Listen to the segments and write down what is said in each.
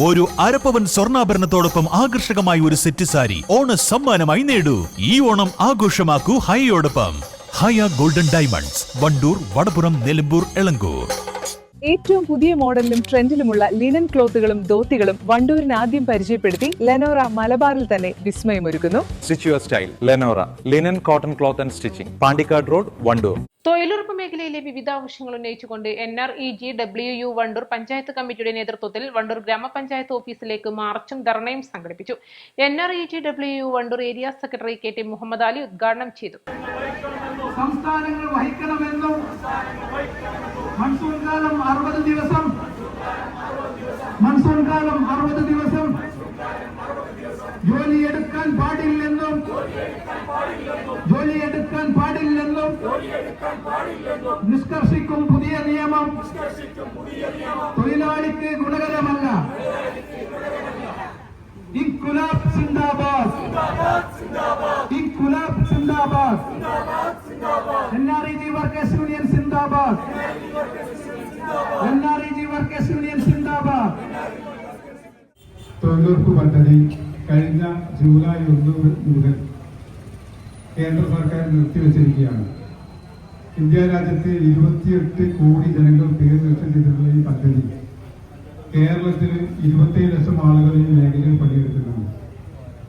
ഒരു അരപ്പവൻ സ്വർണ്ണാഭരണത്തോടൊപ്പം ആകർഷകമായ ഒരു സെറ്റ് സാരി ഓണ സമ്മാനമായി നേടൂ. ഈ ഓണം ആഘോഷമാക്കൂ ഹൈയോടൊപ്പം. ഹയ ഗോൾഡൻ ഡയമണ്ട്സ്, വണ്ടൂർ, വടപുറം, നിലമ്പൂർ, എളങ്കൂർ. ഏറ്റവും പുതിയ മോഡലിലും ട്രെൻഡിലുമുള്ള ലിനൻ ക്ലോത്തുകളും ധോത്തികളും വണ്ടൂരിന് ആദ്യം പരിചയപ്പെടുത്തി ലെനോറ മലബാറിൽ തന്നെ വിസ്മയമൊരുക്കുന്നു. Stitch your style Lenora linen cotton cloth and stitching, Pandikkad road, Wandoor. തൊഴിലുറപ്പ് മേഖലയിലെ വിവിധ ആവശ്യങ്ങൾ ഉന്നയിച്ചുകൊണ്ട് NREGWU വണ്ടൂർ പഞ്ചായത്ത് കമ്മിറ്റിയുടെ നേതൃത്വത്തിൽ വണ്ടൂർ ഗ്രാമപഞ്ചായത്ത് ഓഫീസിലേക്ക് മാർച്ചും ധർണയും സംഘടിപ്പിച്ചു. NREGWU Wandoor area secretary KT Muhammad Ali ഉദ്ഘാടനം ചെയ്തു. സംസ്ഥാനങ്ങൾ വഹിക്കണമെന്നും മൺസൂൺ കാലം 60 ദിവസം ജോലിയെടുക്കാൻ പാടില്ലെന്നും നിഷ്കർഷിക്കും പുതിയ നിയമം തൊഴിലാളിക്ക് ഗുണകരമല്ല. ഇൻകുലാബ് സിന്ദാബാദ്, ഇൻകുലാബ് സിന്ദാബാദ്, NREG വർക്കേഴ്സ് യൂണിയൻ സിന്ദാബാദ്, NREG വർക്കേഴ്സ് യൂണിയൻ സിന്ദാബാദ്. തൊഴിലുറപ്പ് പദ്ധതി കഴിഞ്ഞ ജൂലൈ 1 മുതൽ കേന്ദ്ര സർക്കാർ നിർത്തിവെച്ചിരിക്കുകയാണ്. ഇന്ത്യ രാജ്യത്തെ 28 കോടി ജനങ്ങൾ പേര് രജിസ്റ്റർ ചെയ്തിട്ടുള്ള ഈ പദ്ധതി കേരളത്തിൽ 27 ലക്ഷം ആളുകൾ ഈ മേഖലയിൽ പണിയെടുക്കുന്നുണ്ട്.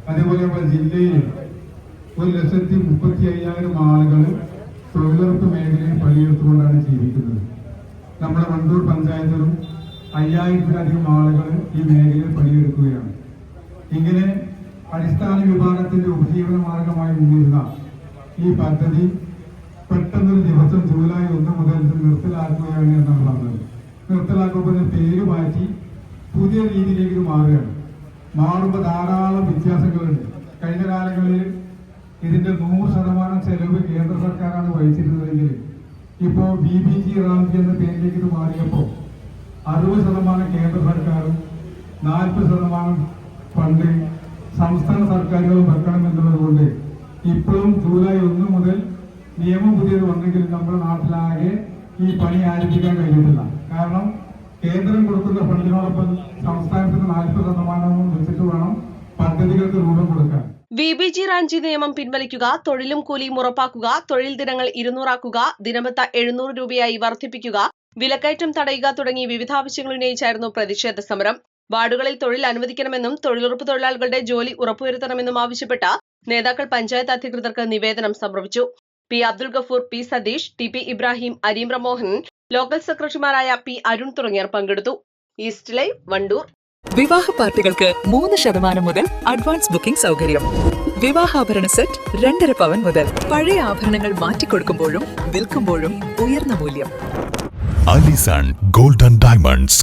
അതേപോലെ നമ്മുടെ ജില്ലയിൽ 1,35,000 ആളുകൾ തൊഴിലുറപ്പ് മേഖലയിൽ പണിയെടുത്തുകൊണ്ടാണ് ജീവിക്കുന്നത്. നമ്മുടെ വണ്ടൂർ പഞ്ചായത്തിലും 5000-ലധികം ആളുകൾ ഈ മേഖലയിൽ പണിയെടുക്കുകയാണ്. ഇങ്ങനെ അടിസ്ഥാന വിഭാഗത്തിന്റെ ഉപജീവന മാർഗമായി മുന്നിരുന്ന ഈ പദ്ധതി പെട്ടെന്നൊരു ദിവസം ജൂലൈ 1 മുതൽ നിർത്തലാക്കുകയാണ് എന്നാണ് പറഞ്ഞത്. നിർത്തലാക്കുമ്പോൾ പേര് മാറ്റി പുതിയ രീതിയിലേക്ക് മാറുകയാണ്. മാറുമ്പോൾ ധാരാളം വ്യത്യാസങ്ങളുണ്ട്. കഴിഞ്ഞ കാലങ്ങളിൽ ഇതിന്റെ 100% ചെലവ് കേന്ദ്ര സർക്കാരാണ് വഹിച്ചിരുന്നതെങ്കിൽ ഇപ്പോൾ BBG റാംജി എന്ന പേരിലേക്ക് ഇത് മാറിയപ്പോൾ 60% കേന്ദ്ര സർക്കാരും 40% ഫണ്ട് സംസ്ഥാന സർക്കാരുകളും വെക്കണമെന്നുള്ളത് കൊണ്ട് ഇപ്പോഴും ജൂലൈ 1 മുതൽ നിയമം പുതിയത് വന്നെങ്കിൽ നമ്മുടെ നാട്ടിലാകെ ഈ പണി ആരംഭിക്കാൻ കഴിയുന്നില്ല. കാരണം കേന്ദ്രം കൊടുക്കുന്ന ഫണ്ടിനോടൊപ്പം സംസ്ഥാനത്തിന് 40% വെച്ചിട്ട് വേണം പദ്ധതികൾക്ക് രൂപം കൊടുക്കാൻ. BBG റാംജി നിയമം പിൻവലിക്കുക, തൊഴിലും കൂലിയും ഉറപ്പാക്കുക, തൊഴിൽ ദിനങ്ങൾ 200 ആക്കുക, ദിനബത്ത 700 രൂപയായി വർദ്ധിപ്പിക്കുക, വിലക്കയറ്റം തടയുക തുടങ്ങി വിവിധ ആവശ്യങ്ങൾ ഉന്നയിച്ചായിരുന്നു പ്രതിഷേധ സമരം. വാർഡുകളിൽ തൊഴിൽ അനുവദിക്കണമെന്നും തൊഴിലുറപ്പ് തൊഴിലാളികളുടെ ജോലി ഉറപ്പുവരുത്തണമെന്നും ആവശ്യപ്പെട്ട നേതാക്കൾ പഞ്ചായത്ത് അധികൃതർക്ക് നിവേദനം സമർപ്പിച്ചു. P. Abdul Gafoor, P. Satheesh, TP Ibrahim, അരീമ്ര മോഹൻ, ലോക്കൽ സെക്രട്ടറിമാരായ P. അരുൺ തുടങ്ങിയവർ പങ്കെടുത്തു. East live, Wandoor. വിവാഹ പാർട്ടികൾക്ക് 3% മുതൽ അഡ്വാൻസ് ബുക്കിംഗ് സൗകര്യം. വിവാഹാഭരണ സെറ്റ് 2.5 പവൻ മുതൽ. പഴയ ആഭരണങ്ങൾ മാറ്റിക്കൊടുക്കുമ്പോഴും വിൽക്കുമ്പോഴും ഉയർന്ന മൂല്യം. Allison golden diamonds.